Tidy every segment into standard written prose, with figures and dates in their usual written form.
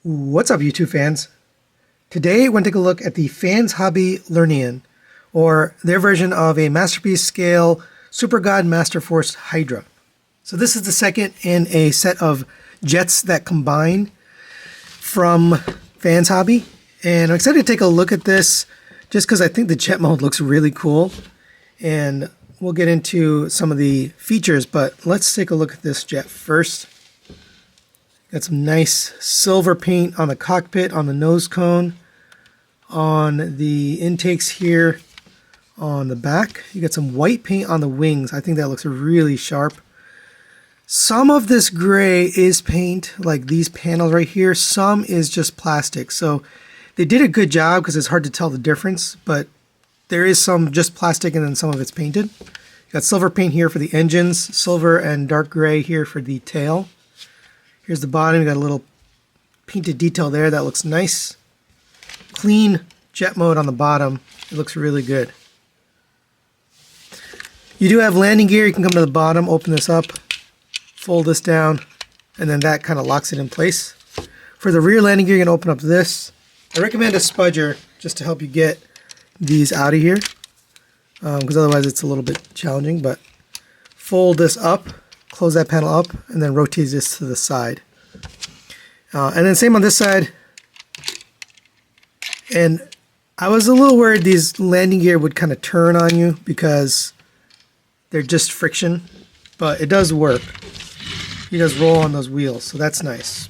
What's up, YouTube fans? Today, I want to take a look at the Fans Hobby Lernaean, or their version of a Masterpiece Scale Super God Master Force Hydra. So this is the second in a set of jets that combine from Fans Hobby. And I'm excited to take a look at this just because I think the jet mode looks really cool. And we'll get into some of the features, but let's take a look at this jet first. Got some nice silver paint on the cockpit, on the nose cone, on the intakes here on the back. You got some white paint on the wings. I think that looks really sharp. Some of this gray is paint, like these panels right here. Some is just plastic. So they did a good job because it's hard to tell the difference, but there is some just plastic and then some of it's painted. You got silver paint here for the engines, silver and dark gray here for the tail. Here's the bottom. You got a little painted detail there. That looks nice. Clean jet mode on the bottom. It looks really good. You do have landing gear. You can come to the bottom, open this up, fold this down, and then that kind of locks it in place. For the rear landing gear, you're going to open up this. I recommend a spudger just to help you get these out of here, because otherwise it's a little bit challenging. But fold this up, close that panel up, and then rotate this to the side. And then same on this side. And I was a little worried these landing gear would kind of turn on you because they're just friction, but it does work. He does roll on those wheels, so that's nice.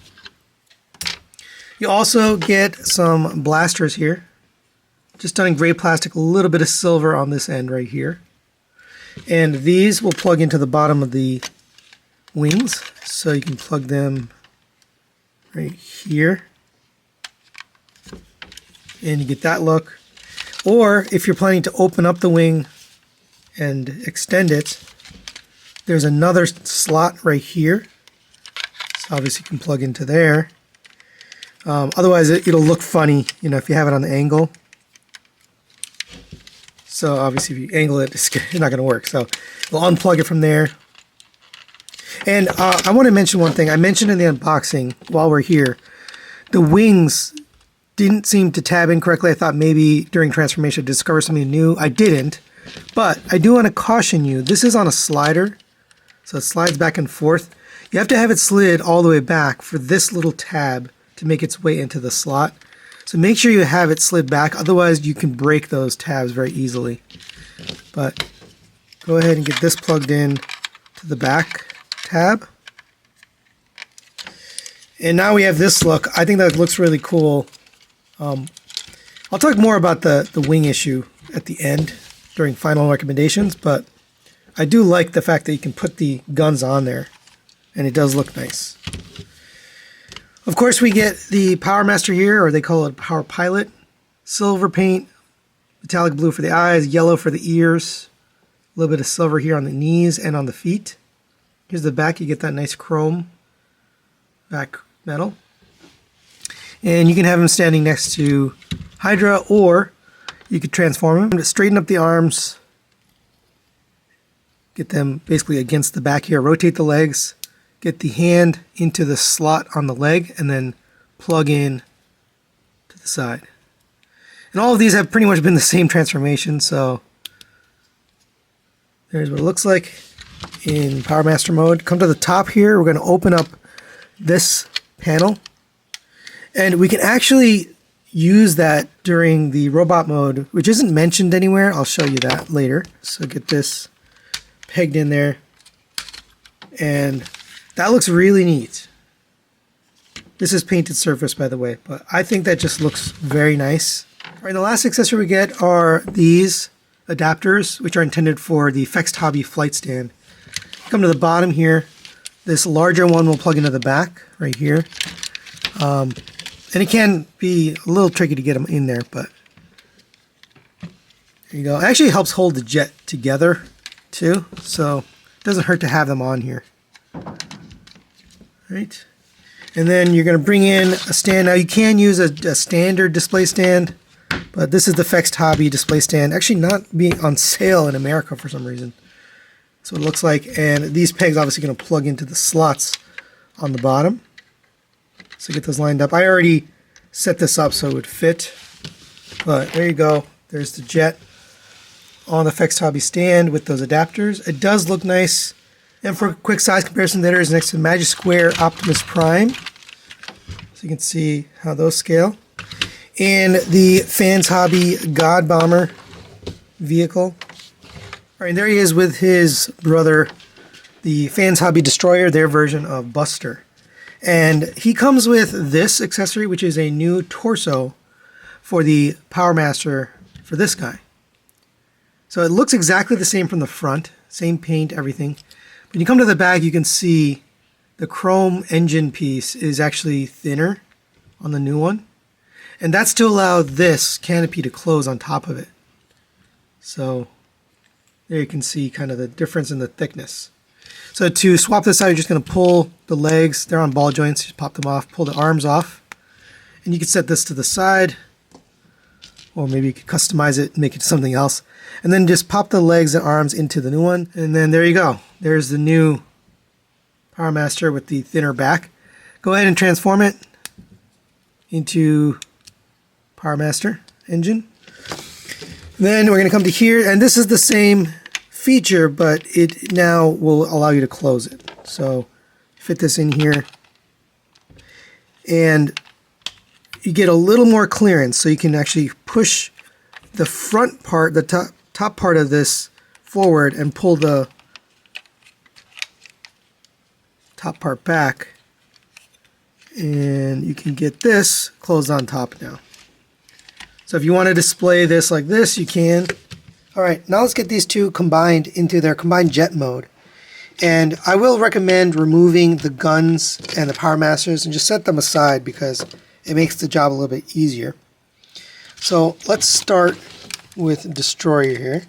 You also get some blasters here. Just done in gray plastic, a little bit of silver on this end right here. And these will plug into the bottom of the wings, so you can plug them right here. And you get that look. Or if you're planning to open up the wing and extend it, there's another slot right here. So obviously you can plug into there. Otherwise it'll look funny, you know, if you have it on the angle. So obviously if you angle it, it's not going to work. So we'll unplug it from there. And I want to mention one thing. I mentioned in the unboxing while we're here, the wings didn't seem to tab in correctly. I thought maybe during transformation I'd discover something new. I didn't. But I do want to caution you. This is on a slider, so it slides back and forth. You have to have it slid all the way back for this little tab to make its way into the slot. So make sure you have it slid back, otherwise you can break those tabs very easily. But go ahead and get this plugged in to the back tab. And now we have this look. I think that looks really cool. I'll talk more about the wing issue at the end during final recommendations, but I do like the fact that you can put the guns on there, and it does look nice. Of course, we get the Power Master here, or they call it Power Pilot. Silver paint, metallic blue for the eyes, yellow for the ears, a little bit of silver here on the knees and on the feet. Here's the back. You get that nice chrome back metal. And you can have him standing next to Hydra, or you could transform him. Straighten up the arms. Get them basically against the back here. Rotate the legs. Get the hand into the slot on the leg, and then plug in to the side. And all of these have pretty much been the same transformation, so there's what it looks like in Power Master mode. Come to the top here. We're going to open up this panel, and we can actually use that during the robot mode, which isn't mentioned anywhere. I'll show you that later. So get this pegged in there, and that looks really neat. This is painted surface, by the way, but I think that just looks very nice. All right, the last accessory we get are these adapters, which are intended for the Fexed Hobby flight stand. Come to the bottom here. This larger one will plug into the back right here. And it can be a little tricky to get them in there, but there you go. It actually helps hold the jet together too, so it doesn't hurt to have them on here. Right, and then you're going to bring in a stand. Now you can use a standard display stand, but this is the Fexed Hobby display stand. Actually not being on sale in America for some reason. So it looks like, and these pegs obviously going to plug into the slots on the bottom. So get those lined up. I already set this up so it would fit, but there you go. There's the jet on the Fexed Hobby stand with those adapters. It does look nice. And for a quick size comparison, there is next to Magic Square Optimus Prime. So you can see how those scale. And the Fans Hobby God Bomber vehicle. All right, and there he is with his brother, the Fans Hobby Destroyer, their version of Buster. And he comes with this accessory, which is a new torso for the Power Master for this guy. So it looks exactly the same from the front, same paint, everything. When you come to the back, you can see the chrome engine piece is actually thinner on the new one. And that's to allow this canopy to close on top of it. So there you can see kind of the difference in the thickness. So to swap this out, you're just going to pull the legs. They're on ball joints. Just pop them off, pull the arms off. And you can set this to the side. Or maybe you could customize it and make it something else. And then just pop the legs and arms into the new one. And then there you go. There's the new Power Master with the thinner back. Go ahead and transform it into Power Master engine. Then we're going to come to here. And this is the same feature, but it now will allow you to close it. So fit this in here. And you get a little more clearance, so you can actually push the front part, the top part of this forward and pull the top part back. And you can get this closed on top now. So if you want to display this like this, you can. All right, now let's get these two combined into their combined jet mode. And I will recommend removing the guns and the Power Masters and just set them aside because it makes the job a little bit easier. So let's start with Destroyer here.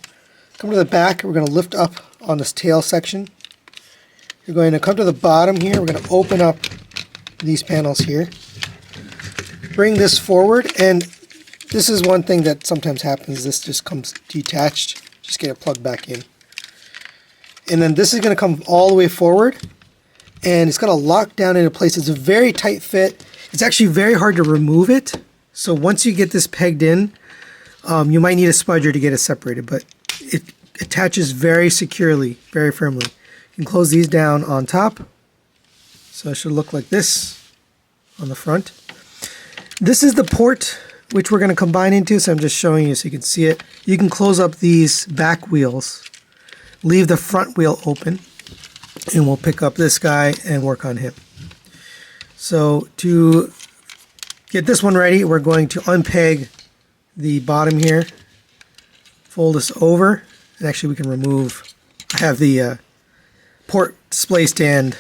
Come to the back, we're going to lift up on this tail section. You're going to come to the bottom here, we're going to open up these panels here. Bring this forward, and this is one thing that sometimes happens, this just comes detached. Just get it plugged back in. And then this is going to come all the way forward, and it's going to lock down into place. It's a very tight fit. It's actually very hard to remove it. So once you get this pegged in, you might need a spudger to get it separated, but it attaches very securely, very firmly. You can close these down on top. So it should look like this on the front. This is the port which we're going to combine into, so I'm just showing you so you can see it. You can close up these back wheels, leave the front wheel open, and we'll pick up this guy and work on him. So to get this one ready, we're going to unpeg the bottom here, fold this over, and actually we can remove, I have the port display stand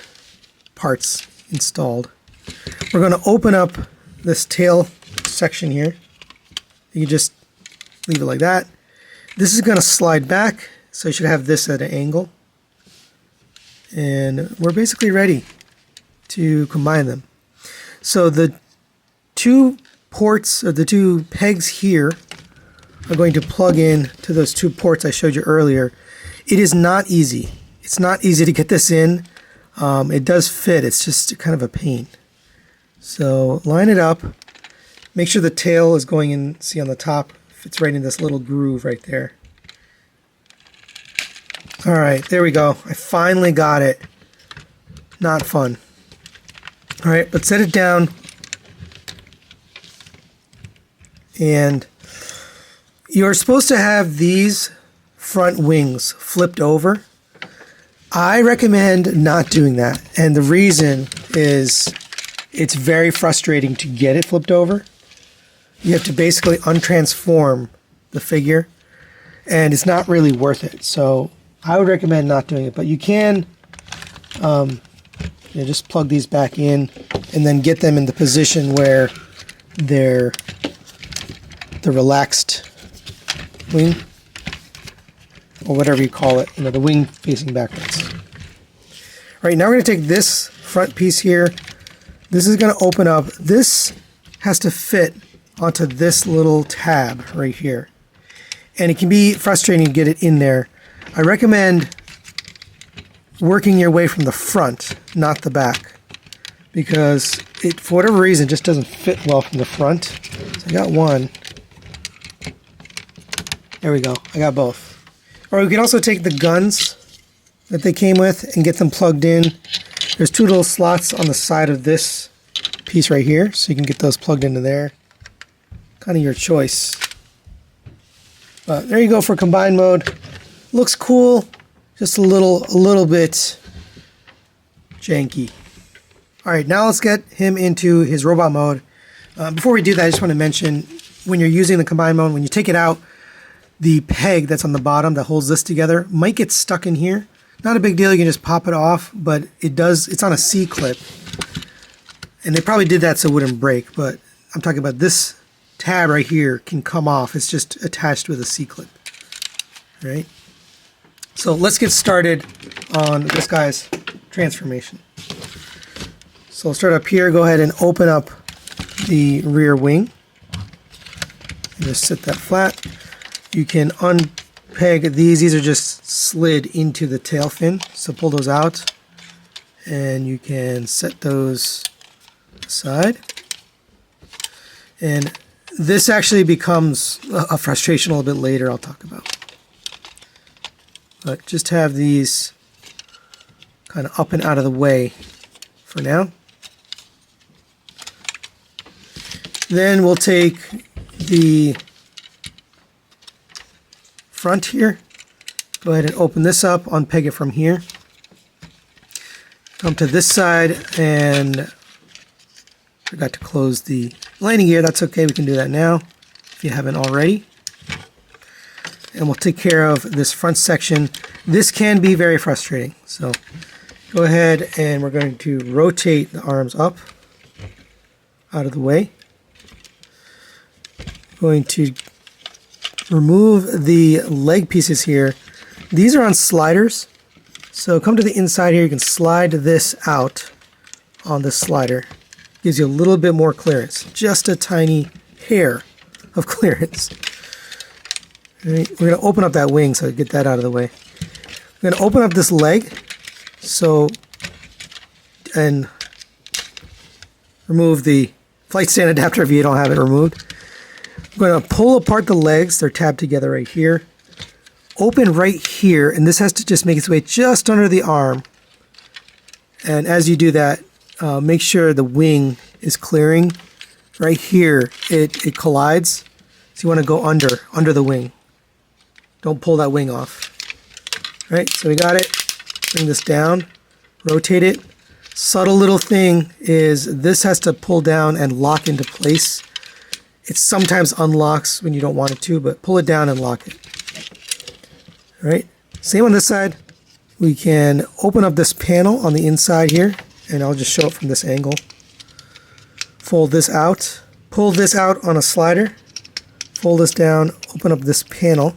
parts installed. We're going to open up this tail section here. You can just leave it like that. This is going to slide back, so you should have this at an angle. And we're basically ready to combine them. So the two ports, or the two pegs here, are going to plug in to those two ports I showed you earlier. It is not easy. It's not easy to get this in. It does fit. It's just kind of a pain. So line it up. Make sure the tail is going in, see on the top, fits right in this little groove right there. All right, there we go. I finally got it. Not fun. All right, let's set it down. And you're supposed to have these front wings flipped over. I recommend not doing that. And the reason is it's very frustrating to get it flipped over. You have to basically untransform the figure, and it's not really worth it. So I would recommend not doing it, but you can just plug these back in and then get them in the position where they're the relaxed wing, or whatever you call it, the wing facing backwards. All right, now we're going to take this front piece here. This is going to open up. This has to fit onto this little tab right here. And it can be frustrating to get it in there. I recommend working your way from the front, not the back, because it, for whatever reason, just doesn't fit well from the front. So I got one. There we go. I got both. Or we can also take the guns that they came with and get them plugged in. There's two little slots on the side of this piece right here, so you can get those plugged into there. Kind of your choice. But there you go for combined mode. Looks cool, just a little bit janky. All right, now let's get him into his robot mode. Before we do that, I just want to mention, when you're using the combined mode, when you take it out, the peg that's on the bottom that holds this together might get stuck in here. Not a big deal, you can just pop it off, but it's on a C-clip. And they probably did that so it wouldn't break, but I'm talking about this tab right here can come off. It's just attached with a C-clip. Right? So let's get started on this guy's transformation. So I'll start up here, go ahead and open up the rear wing. And just sit that flat. You can unpeg these. These are just slid into the tail fin. So pull those out. And you can set those aside. And this actually becomes a frustration a little bit later I'll talk about. But just have these kind of up and out of the way for now. Then we'll take the front here. Go ahead and open this up, unpeg it from here. Come to this side and forgot to close the landing gear. That's okay, we can do that now if you haven't already. And we'll take care of this front section. This can be very frustrating. So go ahead and we're going to rotate the arms up out of the way. Going to remove the leg pieces here. These are on sliders. So come to the inside here, you can slide this out on this slider. Gives you a little bit more clearance. Just a tiny hair of clearance. All right, we're going to open up that wing, so get that out of the way. We're going to open up this leg, and remove the flight stand adapter if you don't have it removed. I'm going to pull apart the legs. They're tabbed together right here. Open right here, and this has to just make its way just under the arm. And as you do that, make sure the wing is clearing. Right here, it collides. So you want to go under the wing. Don't pull that wing off. All right, so we got it. Bring this down, rotate it. Subtle little thing is this has to pull down and lock into place. It sometimes unlocks when you don't want it to, but pull it down and lock it. All right, same on this side. We can open up this panel on the inside here, and I'll just show it from this angle. Fold this out, pull this out on a slider, fold this down, open up this panel.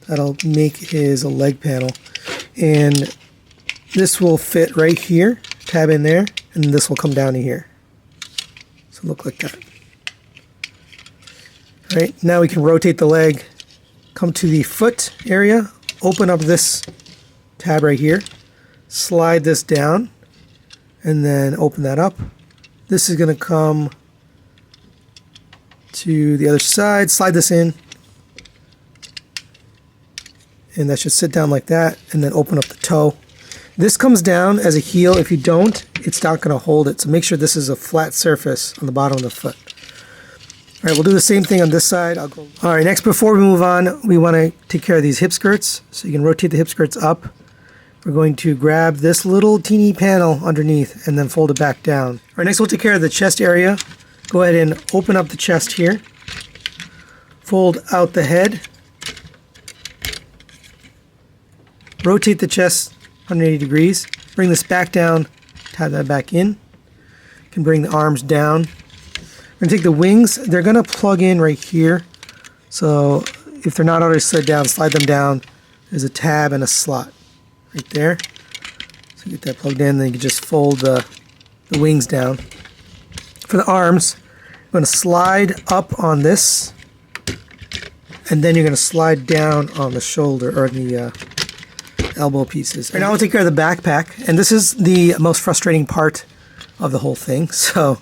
That'll make his leg panel. And this will fit right here, tab in there, and this will come down to here. So look like that. All right, now we can rotate the leg, come to the foot area, open up this tab right here, slide this down, and then open that up. This is going to come to the other side, slide this in, and that should sit down like that, and then open up the toe. This comes down as a heel. If you don't, it's not going to hold it, so make sure this is a flat surface on the bottom of the foot. All right, we'll do the same thing on this side. All right, next, before we move on, we want to take care of these hip skirts. So you can rotate the hip skirts up. We're going to grab this little teeny panel underneath and then fold it back down. All right, next we'll take care of the chest area. Go ahead and open up the chest here. Fold out the head. Rotate the chest 180 degrees. Bring this back down, tab that back in. You can bring the arms down. We're going to take the wings. They're going to plug in right here. So if they're not already slid down, slide them down. There's a tab and a slot right there. So get that plugged in, then you can just fold the wings down. For the arms, I'm going to slide up on this, and then you're going to slide down on the shoulder or the elbow pieces. Right now we'll take care of the backpack, and this is the most frustrating part of the whole thing. So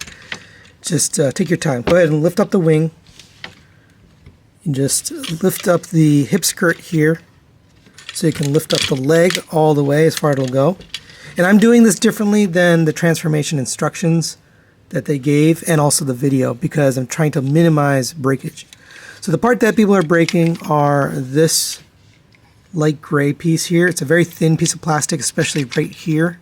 just take your time. Go ahead and lift up the wing. And just lift up the hip skirt here so you can lift up the leg all the way as far as it'll go. And I'm doing this differently than the transformation instructions that they gave and also the video because I'm trying to minimize breakage. So the part that people are breaking are this light gray piece here. It's a very thin piece of plastic, especially right here.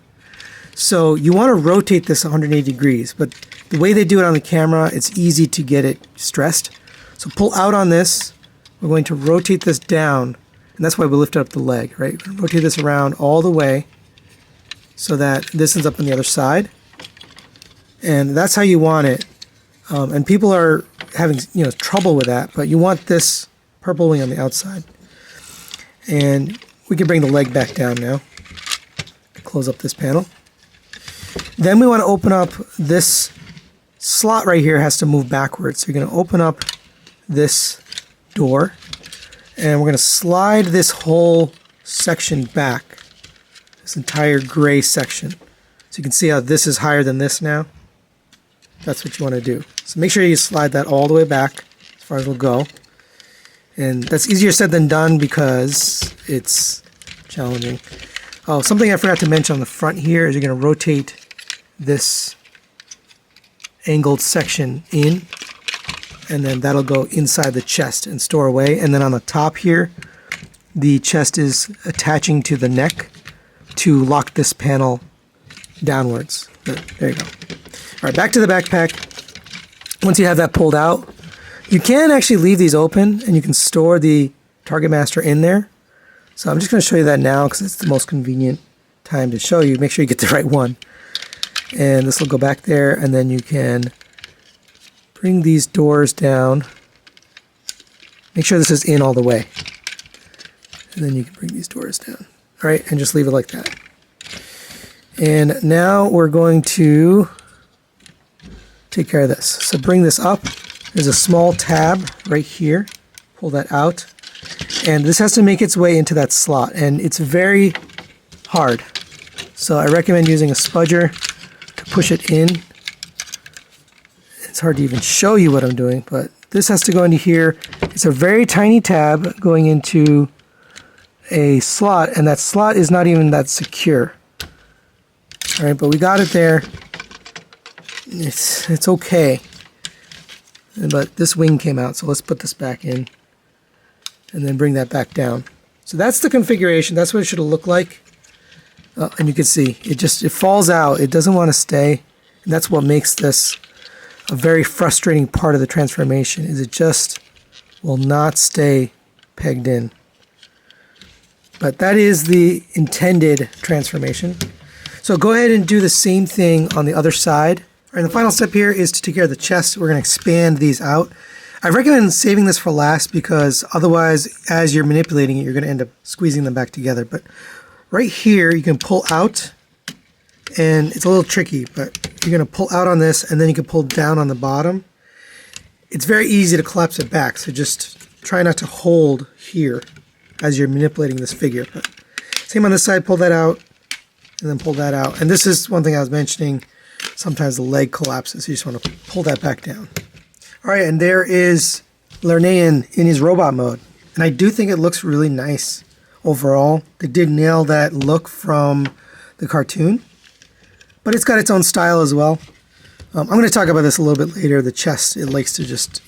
So you want to rotate this 180 degrees, but the way they do it on the camera, it's easy to get it stressed. So pull out on this. We're going to rotate this down, and that's why we lifted up the leg, right? Rotate this around all the way so that this ends up on the other side. And that's how you want it. And people are having trouble with that, but you want this purple wing on the outside. And we can bring the leg back down now. Close up this panel. Then we want to open up this slot right here has to move backwards. So you're going to open up this door and we're going to slide this whole section back. This entire gray section. So you can see how this is higher than this now. That's what you want to do. So make sure you slide that all the way back as far as it'll go. And that's easier said than done because it's challenging. Oh, something I forgot to mention on the front here is you're going to rotate this angled section in, and then that'll go inside the chest and store away. And then on the top here, the chest is attaching to the neck to lock this panel downwards. There you go. All right, back to the backpack. Once you have that pulled out, you can actually leave these open and you can store the Target Master in there. So I'm just going to show you that now because it's the most convenient time to show you. Make sure you get the right one. And this will go back there, and then you can bring these doors down. Make sure this is in all the way. And then you can bring these doors down. All right, and just leave it like that. And now we're going to take care of this. So bring this up. There's a small tab right here. Pull that out. And this has to make its way into that slot. And it's very hard. So I recommend using a spudger to push it in. It's hard to even show you what I'm doing, but this has to go into here. It's a very tiny tab going into a slot, and that slot is not even that secure. All right, but we got it there. It's okay. But this wing came out, so let's put this back in and then bring that back down. So that's the configuration. That's what it should look like. And you can see it falls out. It doesn't want to stay. And that's what makes this a very frustrating part of the transformation, is it just will not stay pegged in. But that is the intended transformation. So go ahead and do the same thing on the other side. All right, and the final step here is to take care of the chest. We're going to expand these out. I recommend saving this for last because otherwise, as you're manipulating it, you're going to end up squeezing them back together. But right here, you can pull out, and it's a little tricky, but you're going to pull out on this, and then you can pull down on the bottom. It's very easy to collapse it back, so just try not to hold here as you're manipulating this figure. But same on this side, pull that out, and then pull that out. And this is one thing I was mentioning. Sometimes the leg collapses, so you just want to pull that back down. All right, and there is Lernaean in his robot mode. And I do think it looks really nice overall. They did nail that look from the cartoon. But it's got its own style as well. I'm going to talk about this a little bit later. The chest, it likes to just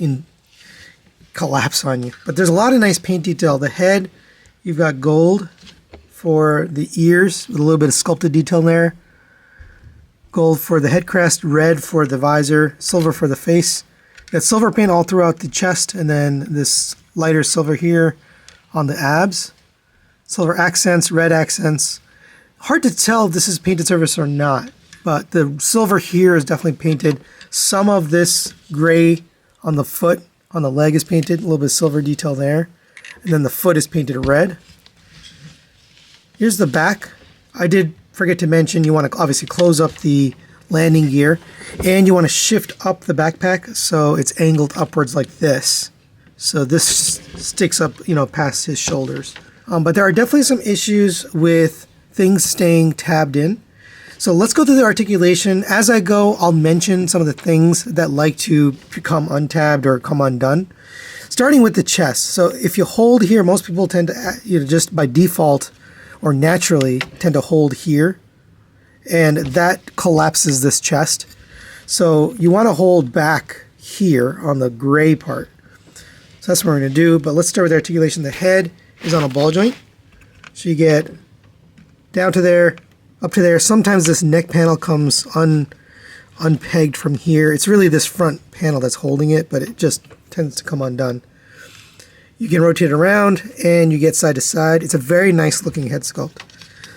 collapse on you. But there's a lot of nice paint detail. The head, you've got gold for the ears with a little bit of sculpted detail there. Gold for the head crest, red for the visor, silver for the face. You got silver paint all throughout the chest, and then this lighter silver here on the abs. Silver accents, red accents. Hard to tell if this is painted surface or not, but the silver here is definitely painted. Some of this gray on the foot, on the leg is painted, a little bit of silver detail there. And then the foot is painted red. Here's the back. I did forget to mention you want to obviously close up the landing gear, and you want to shift up the backpack so it's angled upwards like this. So this sticks up, past his shoulders. But there are definitely some issues with things staying tabbed in. So let's go through the articulation. As I go, I'll mention some of the things that like to become untabbed or come undone. Starting with the chest. So if you hold here, most people tend to, just by default or naturally tend to hold here, and that collapses this chest. So you want to hold back here on the gray part. So that's what we're going to do, but let's start with articulation. The head is on a ball joint. So you get down to there, up to there. Sometimes this neck panel comes unpegged from here. It's really this front panel that's holding it, but it just tends to come undone. You can rotate it around and you get side to side. It's a very nice looking head sculpt.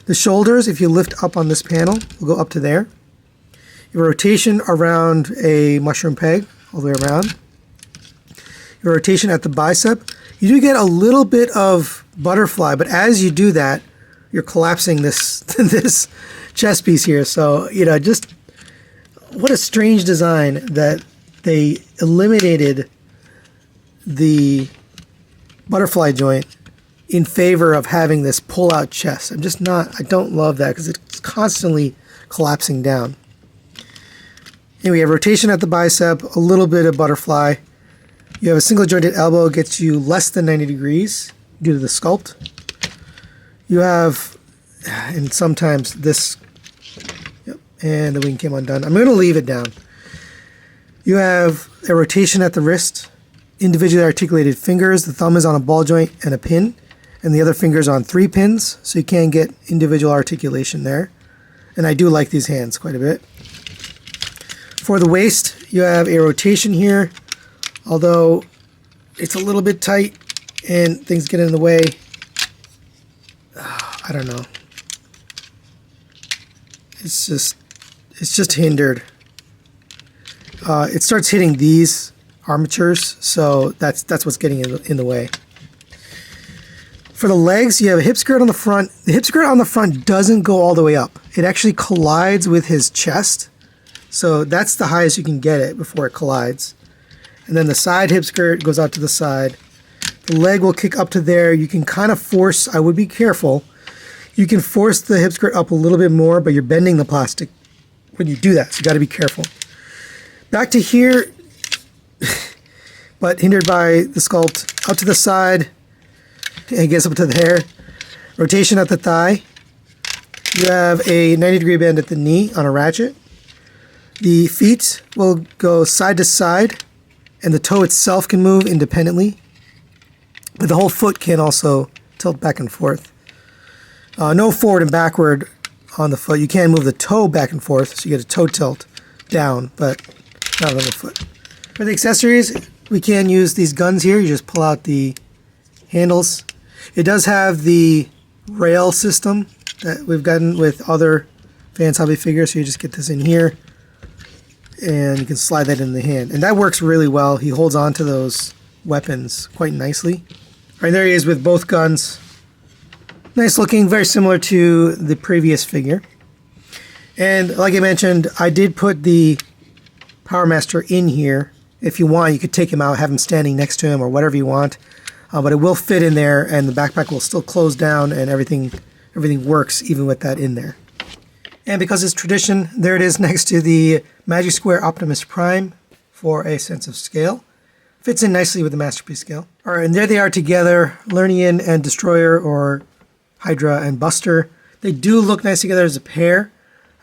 The shoulders, if you lift up on this panel, will go up to there. Your rotation around a mushroom peg, all the way around. Your rotation at the bicep. You do get a little bit of butterfly, but as you do that, you're collapsing this this chest piece here. So, just what a strange design that they eliminated the butterfly joint in favor of having this pull-out chest. I don't love that because it's constantly collapsing down. Anyway, we have rotation at the bicep, a little bit of butterfly. You have a single jointed elbow, gets you less than 90 degrees due to the sculpt. You have, and sometimes this, and the wing came undone. I'm going to leave it down. You have a rotation at the wrist, individually articulated fingers. The thumb is on a ball joint and a pin, and the other finger's on 3 pins, so you can get individual articulation there. And I do like these hands quite a bit. For the waist, you have a rotation here, although it's a little bit tight and things get in the way. I don't know. It's just hindered. It starts hitting these armatures, so that's what's getting in the way. For the legs, you have a hip skirt on the front. The hip skirt on the front doesn't go all the way up. It actually collides with his chest, so that's the highest you can get it before it collides. And then the side hip skirt goes out to the side. The leg will kick up to there. You can kind of force, I would be careful. You can force the hip skirt up a little bit more, but you're bending the plastic when you do that, so you got to be careful. Back to here, but hindered by the sculpt. Out to the side, and it gets up to there. Rotation at the thigh. You have a 90-degree bend at the knee on a ratchet. The feet will go side to side, and the toe itself can move independently, but the whole foot can also tilt back and forth. No forward and backward on the foot. You can move the toe back and forth, so you get a toe tilt down, but not on the foot. For the accessories, we can use these guns here. You just pull out the handles. It does have the rail system that we've gotten with other Fans Hobby figures, so you just get this in here, and you can slide that in the hand. And that works really well. He holds on to those weapons quite nicely. All right, there he is with both guns. Nice looking, very similar to the previous figure. And like I mentioned, I did put the Power Master in here. If you want, you could take him out, have him standing next to him, or whatever you want. But it will fit in there, and the backpack will still close down, and everything works even with that in there. And because it's tradition, there it is next to the Magic Square Optimus Prime for a sense of scale. Fits in nicely with the Masterpiece scale. All right, and there they are together, Lernaean and Destroyer, or Hydra and Buster. They do look nice together as a pair.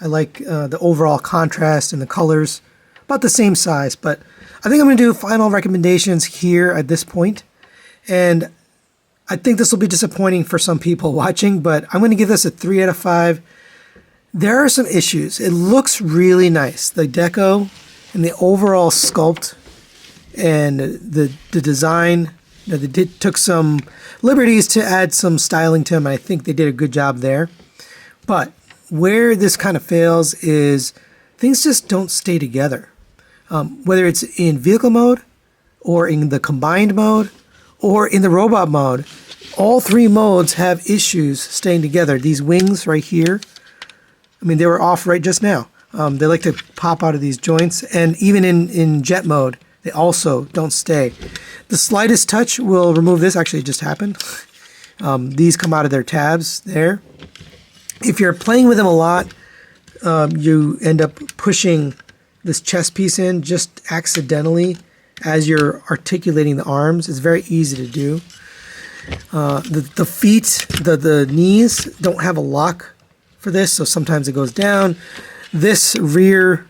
I like the overall contrast and the colors. About the same size, but I think I'm going to do final recommendations here at this point. And I think this will be disappointing for some people watching, but I'm going to give this a 3 out of 5. There are some issues. It looks really nice. The deco and the overall sculpt and the design, they took some liberties to add some styling to them. And I think they did a good job there. But where this kind of fails is things just don't stay together. Whether it's in vehicle mode or in the combined mode or in the robot mode, all 3 modes have issues staying together. These wings right here, I mean, they were off right just now. They like to pop out of these joints, and even in jet mode, they also don't stay. The slightest touch will remove this. Actually, it just happened. These come out of their tabs there. If you're playing with them a lot, you end up pushing this chest piece in just accidentally as you're articulating the arms. It's very easy to do. The feet, the knees don't have a lock for this, so sometimes it goes down. This rear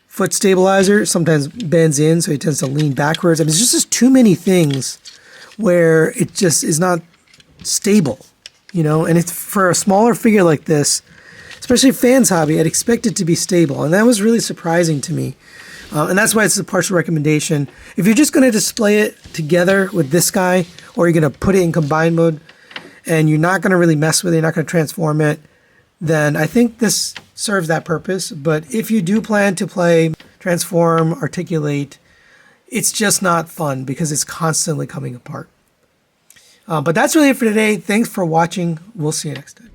foot stabilizer sometimes bends in, so he tends to lean backwards. I mean, there's just too many things where it just is not stable, you know. And it's for a smaller figure like this, especially fans hobby, I'd expect it to be stable, and that was really surprising to me. And that's why it's a partial recommendation. If you're just going to display it together with this guy, or you're going to put it in combined mode, and you're not going to really mess with it, you're not going to transform it, then I think this serves that purpose. But if you do plan to play, transform, articulate, it's just not fun because it's constantly coming apart. But that's really it for today. Thanks for watching. We'll see you next time.